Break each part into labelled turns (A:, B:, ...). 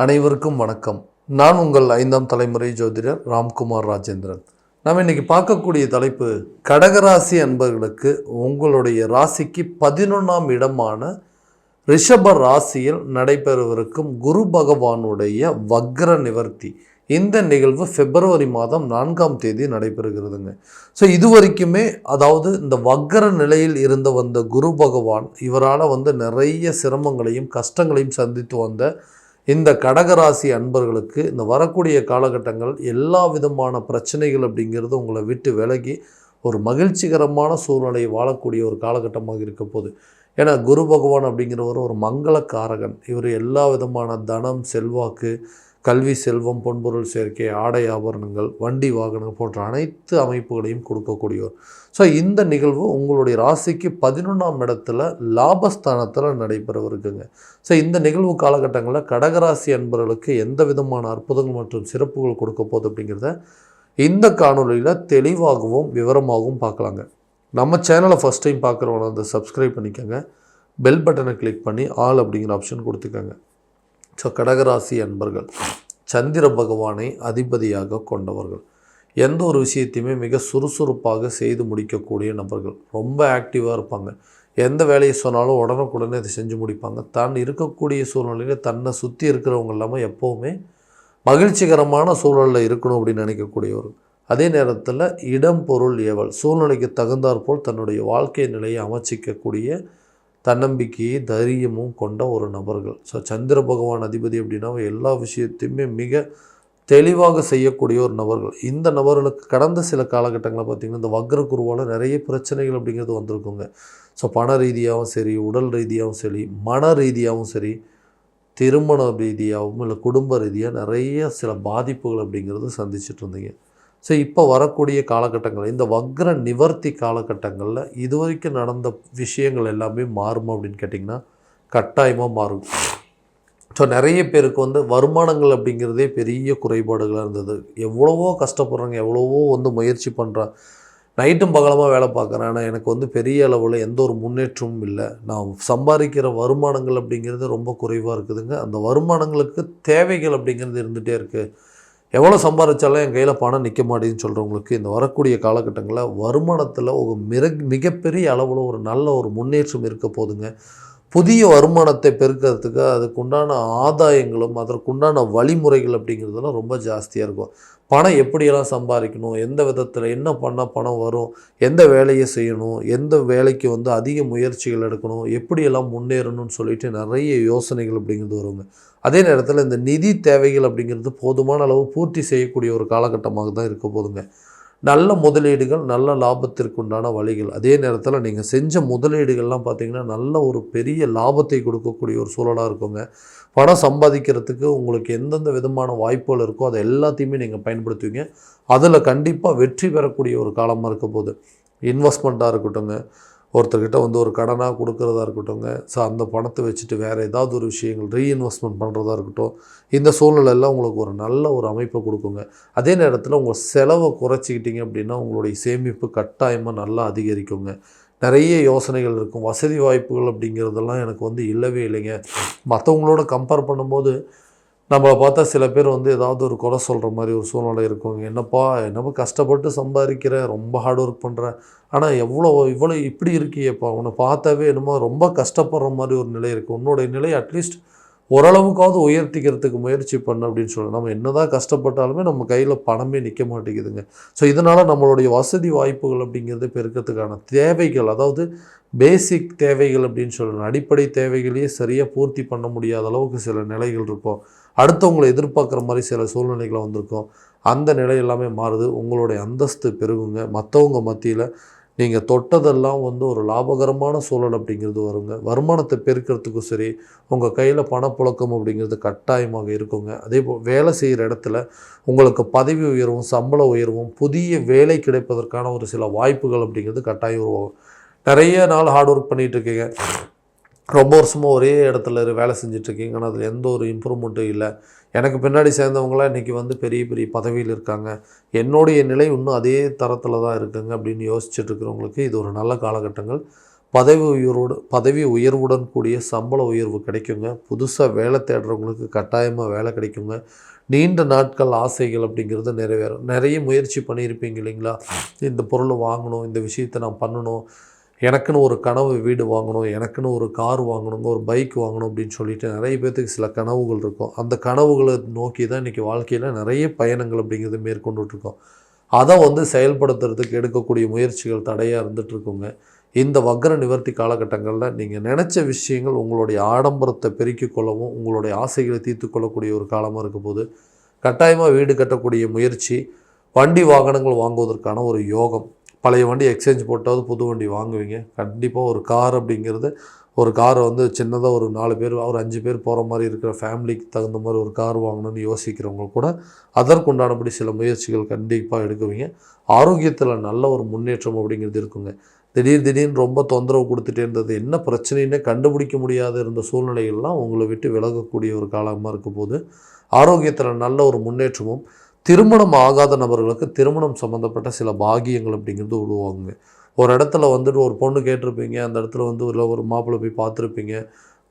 A: அனைவருக்கும் வணக்கம். நான் உங்கள் 5ஆம் தலைமுறை ஜோதிடர் ராம்குமார் ராஜேந்திரன். நாம் இன்னைக்கு பார்க்கக்கூடிய தலைப்பு, கடகராசி அன்பர்களுக்கு உங்களுடைய ராசிக்கு 11ஆம் இடமான ரிஷப ராசியில் நடைபெறவிருக்கும் குரு பகவானுடைய வக்ர நிவர்த்தி. இந்த நிகழ்வு பிப்ரவரி மாதம் 4ஆம் தேதி நடைபெறுகிறதுங்க. ஸோ இதுவரைக்குமே அதாவது இந்த வக்ர நிலையில் இருந்து வந்த குரு பகவான் இவரால் நிறைய சிரமங்களையும் கஷ்டங்களையும் சந்தித்து வந்த இந்த கடகராசி அன்பர்களுக்கு இந்த வரக்கூடிய காலகட்டங்கள் எல்லா விதமான பிரச்சனைகள் அப்படிங்கிறது உங்களை விட்டு விலகி ஒரு மகிழ்ச்சிகரமான சூழ்நிலையை வாழக்கூடிய ஒரு காலகட்டமாக இருக்க போகுது. ஏன்னா குரு பகவான் அப்படிங்கிறவர் ஒரு மங்களக்காரகன். இவர் எல்லா விதமான தனம், செல்வாக்கு, கல்வி, செல்வம், பொன்பொருள் சேர்க்கை, ஆடை ஆபரணங்கள், வண்டி வாகனங்கள் போன்ற அனைத்து அமைப்புகளையும் கொடுக்கக்கூடியவர். ஸோ இந்த நிகழ்வு உங்களுடைய ராசிக்கு 11ஆம் இடத்துல லாபஸ்தானத்தில் நடைபெறவிருக்குங்க. ஸோ இந்த நிகழ்வு காலகட்டங்களில் கடகராசி அன்பர்களுக்கு எந்த விதமான அற்புதங்கள் மற்றும் சிறப்புகள் கொடுக்க போகுது அப்படிங்கிறத இந்த காணொலியில் தெளிவாகவும் விவரமாகவும் பார்க்கலாங்க. நம்ம சேனலை ஃபஸ்ட் டைம் பார்க்குறவங்க அதை சப்ஸ்கிரைப் பண்ணிக்கோங்க. பெல் பட்டனை கிளிக் பண்ணி ஆல் அப்படிங்கிற ஆப்ஷன் கொடுத்துக்கோங்க. ஸோ கடகராசி அன்பர்கள் சந்திர பகவானை அதிபதியாக கொண்டவர்கள். எந்த ஒரு விஷயத்தையுமே மிக சுறுசுறுப்பாக செய்து முடிக்கக்கூடிய நபர்கள். ரொம்ப ஆக்டிவாக இருப்பாங்க. எந்த வேலையை சொன்னாலும் உடனுக்குடனே அதை செஞ்சு முடிப்பாங்க. தான் இருக்கக்கூடிய சூழ்நிலையில் தன்னை சுற்றி இருக்கிறவங்க இல்லாமல் எப்போவுமே மகிழ்ச்சிகரமான சூழலில் இருக்கணும் அப்படின்னு நினைக்கக்கூடியவர்கள். அதே நேரத்தில் இடம், பொருள், ஏவல் சூழ்நிலைக்கு தகுந்தாற்போல் தன்னுடைய வாழ்க்கை நிலையை அமைச்சிக்கக்கூடிய தன்னம்பிக்கையை, தைரியமும் கொண்ட ஒரு நபர்கள். ஸோ சந்திர பகவான் அதிபதி அப்படின்னா எல்லா விஷயத்தையுமே மிக தெளிவாக செய்யக்கூடிய ஒரு நபர்கள். இந்த நபர்களுக்கு கடந்த சில காலகட்டங்களில் பார்த்திங்கன்னா இந்த வக்ர குருவால் நிறைய பிரச்சனைகள் அப்படிங்கிறது வந்திருக்குங்க. ஸோ பண ரீதியாகவும் சரி, உடல் ரீதியாகவும் சரி, மன ரீதியாகவும் சரி, திருமண ரீதியாகவும் இல்லை குடும்ப ரீதியாக நிறைய சில பாதிப்புகள் அப்படிங்கிறது சந்திச்சுட்டு இருந்தீங்க. ஸோ இப்போ வரக்கூடிய காலகட்டங்கள், இந்த வக்ர நிவர்த்தி காலகட்டங்களில் இதுவரைக்கும் நடந்த விஷயங்கள் எல்லாமே மாறுமா அப்படின்னு கேட்டிங்கன்னா கட்டாயமாக மாறும். ஸோ நிறைய பேருக்கு வருமானங்கள் அப்படிங்கிறதே பெரிய குறைபாடுகளாக இருந்தது. எவ்வளவோ கஷ்டப்படுறாங்க, எவ்வளவோ முயற்சி பண்ணுறாங்க, நைட்டும் பகலமாக வேலை பார்க்குறேன், ஆனால் எனக்கு பெரிய அளவில் எந்த ஒரு முன்னேற்றமும் இல்லை. நான் சம்பாதிக்கிற வருமானங்கள் அப்படிங்கிறது ரொம்ப குறைவாக இருக்குதுங்க. அந்த வருமானங்களுக்கு தேவைகள் அப்படிங்கிறது இருந்துகிட்டே இருக்குது. எவ்வளோ சம்பாதிச்சாலும் என் கையில் பணம் நிற்க மாட்டேங்குன்னு சொல்கிறவங்களுக்கு இந்த வரக்கூடிய காலகட்டங்களில் வருமானத்தில் ஒரு மிகப்பெரிய அளவில் ஒரு நல்ல ஒரு முன்னேற்றம் இருக்க போதுங்க. புதிய வருமானத்தை பெருக்கிறதுக்கு அதுக்குண்டான ஆதாயங்களும் அதற்குண்டான வழிமுறைகள் அப்படிங்கிறதுலாம் ரொம்ப ஜாஸ்தியாக இருக்கும். பணம் எப்படியெல்லாம் சம்பாதிக்கணும், எந்த விதத்தில் என்ன பண்ணால் பணம் வரும், எந்த வேலையை செய்யணும், எந்த வேலைக்கு அதிக முயற்சிகள் எடுக்கணும், எப்படியெல்லாம் முன்னேறணும்னு சொல்லிட்டு நிறைய யோசனைகள் அப்படிங்கிறது வருங்க. அதே நேரத்தில் இந்த நிதி தேவைகள் அப்படிங்கிறது போதுமான அளவு பூர்த்தி செய்யக்கூடிய ஒரு காலகட்டமாக தான் இருக்க போதுங்க. நல்ல முதலீடுகள், நல்ல லாபத்திற்கு உண்டான வழிகள். அதே நேரத்தில் நீங்கள் செஞ்ச முதலீடுகள்லாம் பார்த்திங்கன்னா நல்ல ஒரு பெரிய லாபத்தை கொடுக்கக்கூடிய ஒரு சூழலாக இருக்குங்க. பணம் சம்பாதிக்கிறதுக்கு உங்களுக்கு எந்தெந்த விதமான வாய்ப்புகள் இருக்கோ அதை எல்லாத்தையுமே நீங்கள் பயன்படுத்துவீங்க. அதில் கண்டிப்பாக வெற்றி பெறக்கூடிய ஒரு காலமாக இருக்க போகுது. இன்வெஸ்ட்மெண்ட்டாக இருக்கட்டுங்க, ஒருத்தர்கிட்ட ஒரு கடனாக கொடுக்குறதா இருக்கட்டுங்க, ஸோ அந்த பணத்தை வச்சுட்டு வேறு ஏதாவது ஒரு விஷயங்கள் ரீஇன்வெஸ்ட்மெண்ட் பண்ணுறதா இருக்கட்டும், இந்த சூழ்நிலையெல்லாம் உங்களுக்கு ஒரு நல்ல ஒரு அமைப்பை கொடுக்குங்க. அதே நேரத்தில் உங்கள் செலவை குறைச்சிக்கிட்டிங்க அப்படின்னா உங்களுடைய சேமிப்பு கட்டாயமாக நல்லா அதிகரிக்குங்க. நிறைய யோசனைகள் இருக்கும். வசதி வாய்ப்புகள் அப்படிங்கிறதெல்லாம் எனக்கு இல்லவே இல்லைங்க. மற்றவங்களோட கம்பேர் பண்ணும்போது நம்மளை பார்த்தா சில பேர் ஏதாவது ஒரு குறை சொல்கிற மாதிரி ஒரு சூழ்நிலை இருக்குங்க. என்னப்பா கஷ்டப்பட்டு சம்பாதிக்கிறேன், ரொம்ப ஹார்ட் ஒர்க் பண்ணுறேன், ஆனால் இவ்வளோ இப்படி இருக்கியேப்பா, உன்னை பார்த்தாவே என்னமோ ரொம்ப கஷ்டப்படுற மாதிரி ஒரு நிலை இருக்குது. உன்னுடைய நிலை அட்லீஸ்ட் ஓரளவுக்காவது உயர்த்திக்கிறதுக்கு முயற்சி பண்ணு அப்படின்னு சொல்லலாம். நம்ம என்ன தான் கஷ்டப்பட்டாலுமே நம்ம கையில் பணமே நிற்க மாட்டேங்குதுங்க. ஸோ இதனால் நம்மளுடைய வசதி வாய்ப்புகள் அப்படிங்கிறது பெருக்கிறதுக்கான தேவைகள், அதாவது பேசிக் தேவைகள் அப்படின்னு சொல்லணும், அடிப்படை தேவைகளையே சரியாக பூர்த்தி பண்ண முடியாத அளவுக்கு சில நிலைகள் இருக்கும். அடுத்தவங்களை எதிர்பார்க்குற மாதிரி சில சூழ்நிலைகளை வந்திருக்கும். அந்த நிலை எல்லாமே மாறுது. உங்களுடைய அந்தஸ்து பெருகுங்க. மற்றவங்க மத்தியில் நீங்கள் தொட்டதெல்லாம் ஒரு லாபகரமான சூழல் அப்படிங்கிறது வருங்க. வருமானத்தை பெருக்கிறதுக்கும் சரி, உங்கள் கையில் பணப்புழக்கம் அப்படிங்கிறது கட்டாயமாக இருக்குங்க. அதே போல் வேலை செய்கிற இடத்துல உங்களுக்கு பதவி உயர்வும், சம்பள உயர்வும், புதிய வேலை கிடைப்பதற்கான ஒரு சில வாய்ப்புகள் அப்படிங்கிறது கட்டாயம் உருவாகும். நிறைய நாள் ஹார்ட் ஒர்க் பண்ணிகிட்ருக்கீங்க, ரொம்ப வருஷமாக ஒரே இடத்துல வேலை செஞ்சிட்ருக்கீங்க, ஆனால் அதில் எந்த ஒரு இம்ப்ரூவ்மெண்ட்டும் இல்லை. எனக்கு பின்னாடி சேர்ந்தவங்களாம் இன்றைக்கி பெரிய பெரிய பதவியில் இருக்காங்க, என்னுடைய நிலை இன்னும் அதே தரத்தில் தான் இருக்குங்க அப்படின்னு யோசிச்சுட்டு இருக்கிறவங்களுக்கு இது ஒரு நல்ல காலகட்டங்கள். பதவி உயர்வுடன் கூடிய சம்பள உயர்வு கிடைக்குங்க. புதுசாக வேலை தேடுறவங்களுக்கு கட்டாயமாக வேலை கிடைக்குங்க. நீண்ட நாட்கள் ஆசைகள் அப்படிங்கிறது நிறைவேறும். நிறைய முயற்சி பண்ணியிருப்பீங்க இல்லைங்களா? இந்த பொருள் வாங்கணும், இந்த விஷயத்தை நான் பண்ணணும், எனக்குன்னு ஒரு கனவு வீடு வாங்கணும், எனக்குன்னு ஒரு கார் வாங்கணுங்க, ஒரு பைக் வாங்கணும் அப்படின்னு சொல்லிட்டு நிறைய பேர்த்துக்கு சில கனவுகள் இருக்கும். அந்த கனவுகளை நோக்கி தான் இன்றைக்கி வாழ்க்கையில் நிறைய பயணங்கள் அப்படிங்கிறது மேற்கொண்டுட்ருக்கோம். அதை செயல்படுத்துறதுக்கு எடுக்கக்கூடிய முயற்சிகள் தடையாக இருந்துகிட்ருக்குங்க. இந்த வக்ர நிவர்த்தி காலகட்டங்களில் நீங்கள் நினச்ச விஷயங்கள் உங்களுடைய ஆடம்பரத்தை பெருக்கிக் கொள்ளவும், உங்களுடைய ஆசைகளை தீர்த்து கொள்ளக்கூடிய ஒரு காலமாக இருக்க போது, கட்டாயமாக வீடு கட்டக்கூடிய முயற்சி, வண்டி வாகனங்கள் வாங்குவதற்கான ஒரு யோகம். பழைய வண்டி எக்ஸ்சேஞ்ச் போட்டாவது புது வண்டி வாங்குவீங்க. கண்டிப்பாக ஒரு கார் அப்படிங்கிறது, ஒரு காரை சின்னதாக ஒரு 4 பேர் ஒரு 5 பேர் போகிற மாதிரி இருக்கிற ஃபேமிலிக்கு தகுந்த மாதிரி ஒரு கார் வாங்கணும்னு யோசிக்கிறவங்க கூட அதற்குண்டானபடி சில முயற்சிகள் கண்டிப்பாக எடுக்குவீங்க. ஆரோக்கியத்தில் நல்ல ஒரு முன்னேற்றம் அப்படிங்கிறது இருக்குங்க. திடீர்னு ரொம்ப தொந்தரவு கொடுத்துட்டே இருந்தது, என்ன பிரச்சனைன்னு கண்டுபிடிக்க முடியாத இருந்த சூழ்நிலைகள்லாம் உங்களை விட்டு விலகக்கூடிய ஒரு காலமாக இருக்க போது, ஆரோக்கியத்தில் நல்ல ஒரு முன்னேற்றமும், திருமணம் ஆகாத நபர்களுக்கு திருமணம் சம்மந்தப்பட்ட சில பாகியங்கள் அப்படிங்கிறது உருவாகுங்க. ஒரு இடத்துல ஒரு பொண்ணு கேட்டிருப்பீங்க, அந்த இடத்துல ஒரு மாப்பிள்ளை போய் பார்த்துருப்பீங்க,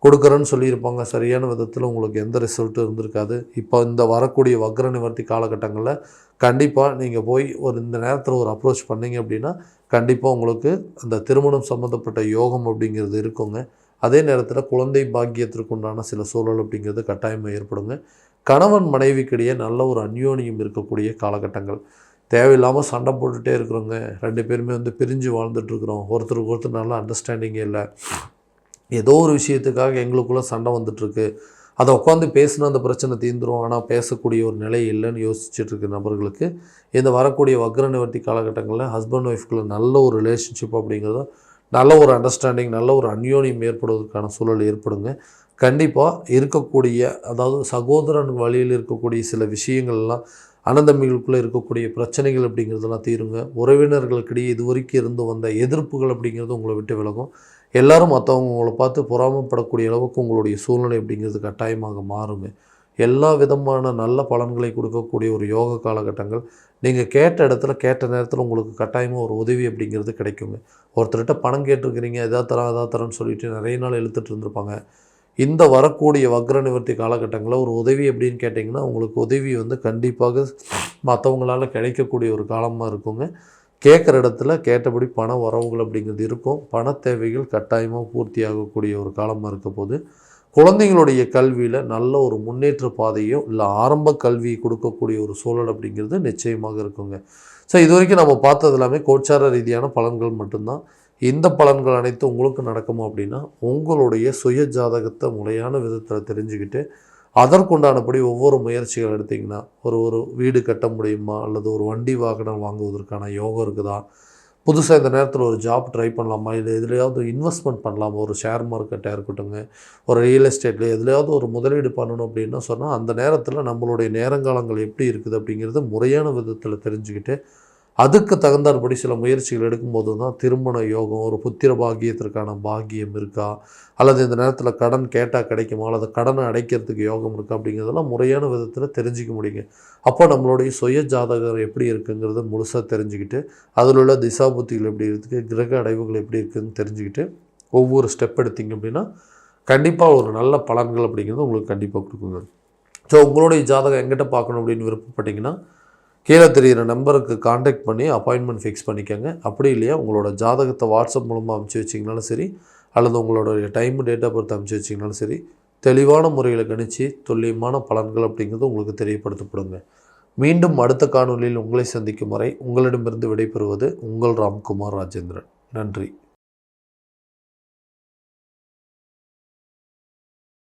A: கொடுக்குறேன்னு சொல்லியிருப்பாங்க. சரியான விதத்தில் உங்களுக்கு எந்த ரிசல்ட்டும் இருந்திருக்காது. இப்போ இந்த வரக்கூடிய வக்ர நிவர்த்தி காலகட்டங்களில் கண்டிப்பாக நீங்கள் போய் இந்த நேரத்தில் ஒரு அப்ரோச் பண்ணிங்க அப்படின்னா கண்டிப்பாக உங்களுக்கு அந்த திருமணம் சம்மந்தப்பட்ட யோகம் அப்படிங்கிறது இருக்குங்க. அதே நேரத்தில் குழந்தை பாக்கியத்திற்கு உண்டான சில சூழல் அப்படிங்கிறது கட்டாயமாக ஏற்படுங்க. கணவன் மனைவிக்கிடையே நல்ல ஒரு அந்யோன்யம் இருக்கக்கூடிய காலகட்டங்கள். தேவையில்லாமல் சண்டை போட்டுகிட்டே இருக்கிறோங்க, 2 பேருமே பிரிஞ்சு வாழ்ந்துட்டுருக்குறோம், ஒருத்தருக்கு ஒருத்தர் நல்லா அண்டர்ஸ்டாண்டிங்கே இல்லை, ஏதோ ஒரு விஷயத்துக்காக எங்களுக்குள்ளே சண்டை வந்துட்டுருக்கு, அதை உட்காந்து பேசினா அந்த பிரச்சனை தீர்ந்துடும், ஆனால் பேசக்கூடிய ஒரு நிலை இல்லைன்னு யோசிச்சுட்ருக்க நபர்களுக்கு இந்த வரக்கூடிய வக்ர நிவர்த்தி காலகட்டங்களில் ஹஸ்பண்ட் ஒய்ஃப்குள்ளே நல்ல ஒரு ரிலேஷன்ஷிப் அப்படிங்கிறது, நல்ல ஒரு அண்டர்ஸ்டாண்டிங், நல்ல ஒரு அந்யோன்யம் ஏற்படுவதற்கான சூழல் ஏற்படுங்க. கண்டிப்பாக இருக்கக்கூடிய, அதாவது சகோதரன் வழியில் இருக்கக்கூடிய சில விஷயங்கள்லாம், அனந்தமிகளுக்குள்ளே இருக்கக்கூடிய பிரச்சனைகள் அப்படிங்கிறதெல்லாம் தீருங்க. உறவினர்களுக்கிடையே இது வரைக்கும் இருந்து வந்த எதிர்ப்புகள் அப்படிங்கிறது உங்களை விட்டு விலகும். எல்லோரும் மற்றவங்க உங்களை பார்த்து பொறாமப்படக்கூடிய அளவுக்கு உங்களுடைய சூழ்நிலை அப்படிங்கிறது கட்டாயமாக மாறுங்க. எல்லா விதமான நல்ல பலன்களை கொடுக்கக்கூடிய ஒரு யோக காலகட்டங்கள். நீங்கள் கேட்ட இடத்துல கேட்ட நேரத்தில் உங்களுக்கு கட்டாயமாக ஒரு உதவி அப்படிங்கிறது கிடைக்குங்க. ஒருத்தர்கிட்ட பணம் கேட்டிருக்கிறீங்க, எதா தரேன்னு சொல்லிட்டு நிறைய நாள் இழுத்துட்டு இருந்திருப்பாங்க. இந்த வரக்கூடிய வக்ர நிவர்த்தி காலகட்டங்களில் ஒரு உதவி அப்படின்னு கேட்டிங்கன்னா உங்களுக்கு உதவி கண்டிப்பாக மற்றவங்களால் கிடைக்கக்கூடிய ஒரு காலமாக இருக்குங்க. கேட்குற இடத்துல கேட்டபடி பண வரவுகள் அப்படிங்கிறது இருக்கும். பண தேவைகள் கட்டாயமாக பூர்த்தி ஆகக்கூடிய ஒரு காலமாக இருக்க போது, குழந்தைங்களுடைய கல்வியில் நல்ல ஒரு முன்னேற்ற பாதையோ இல்லை ஆரம்ப கல்வியை கொடுக்கக்கூடிய ஒரு சூழல் அப்படிங்கிறது நிச்சயமாக இருக்குங்க. ஸோ இது வரைக்கும் நம்ம பார்த்தது எல்லாமே கோச்சார ரீதியான பலன்கள் மட்டும்தான். இந்த பலன்கள் அனைத்தும் உங்களுக்கு நடக்குமா அப்படின்னா, உங்களுடைய சுய ஜாதகத்தை முறையான விதத்தில் தெரிஞ்சுக்கிட்டு அதற்குண்டானபடி ஒவ்வொரு முயற்சிகள் எடுத்திங்கன்னா, ஒரு வீடு கட்ட முடியுமா, அல்லது ஒரு வண்டி வாகனம் வாங்குவதற்கான யோகம் இருக்குதா, புதுசாக இந்த நேரத்தில் ஒரு ஜாப் ட்ரை பண்ணலாமா, இல்லை எதுலையாவது இன்வெஸ்ட்மெண்ட் பண்ணலாமா, ஒரு ஷேர் மார்க்கெட்டாக இருக்கட்டுங்க, ஒரு ரியல் எஸ்டேட்டில் எதுலையாவது ஒரு முதலீடு பண்ணணும் அப்படின்னு சொன்னால், அந்த நேரத்தில் நம்மளுடைய நேரங்காலங்கள் எப்படி இருக்குது அப்படிங்கிறது முறையான விதத்தில் தெரிஞ்சுக்கிட்டு அதுக்கு தகுந்தாற்படி சில முயற்சிகள் எடுக்கும்போது தான் திருமண யோகம், ஒரு புத்திர பாக்கியத்திற்கான பாக்கியம் இருக்கா, அல்லது இந்த நேரத்தில் கடன் கேட்டால் கிடைக்குமா, அல்லது கடனை அடைக்கிறதுக்கு யோகம் இருக்கா அப்படிங்கிறதெல்லாம் முறையான விதத்தில் தெரிஞ்சிக்க முடியுங்க. அப்போ நம்மளுடைய சுய ஜாதகம் எப்படி இருக்குங்கிறத முழுசாக தெரிஞ்சுக்கிட்டு, அதில் உள்ள திசா புத்திகள் எப்படி இருக்குது, கிரக அடைவுகள் எப்படி இருக்குதுன்னு தெரிஞ்சுக்கிட்டு ஒவ்வொரு ஸ்டெப் எடுத்திங்க அப்படின்னா கண்டிப்பாக ஒரு நல்ல பலன்கள் அப்படிங்கிறது உங்களுக்கு கண்டிப்பாக கொடுக்குங்க. ஸோ உங்களுடைய ஜாதகம் எங்கிட்ட பார்க்கணும் அப்படின்னு விருப்பப்பட்டிங்கன்னா கீழே தெரிகிற நம்பருக்கு காண்டாக்ட் பண்ணி அப்பாயின்மெண்ட் ஃபிக்ஸ் பண்ணிக்கோங்க. அப்படி இல்லையா உங்களோட ஜாதகத்தை வாட்ஸ்அப் மூலமாக அனுப்பிச்சி வச்சிங்கனாலும் சரி, அல்லது உங்களோட டைம் டேட் ஆஃப் பர்த் அனுப்பிச்சி வச்சிங்கனாலும் சரி, தெளிவான முறையில் கணித்து துல்லியமான பலன்கள் அப்படிங்கிறது உங்களுக்கு தெரியப்படுத்தப்படுங்க. மீண்டும் அடுத்த காணொலியில் உங்களை சந்திக்கும் வரை உங்களிடமிருந்து விடைபெறுவது உங்கள் ராம்குமார் ராஜேந்திரன். நன்றி.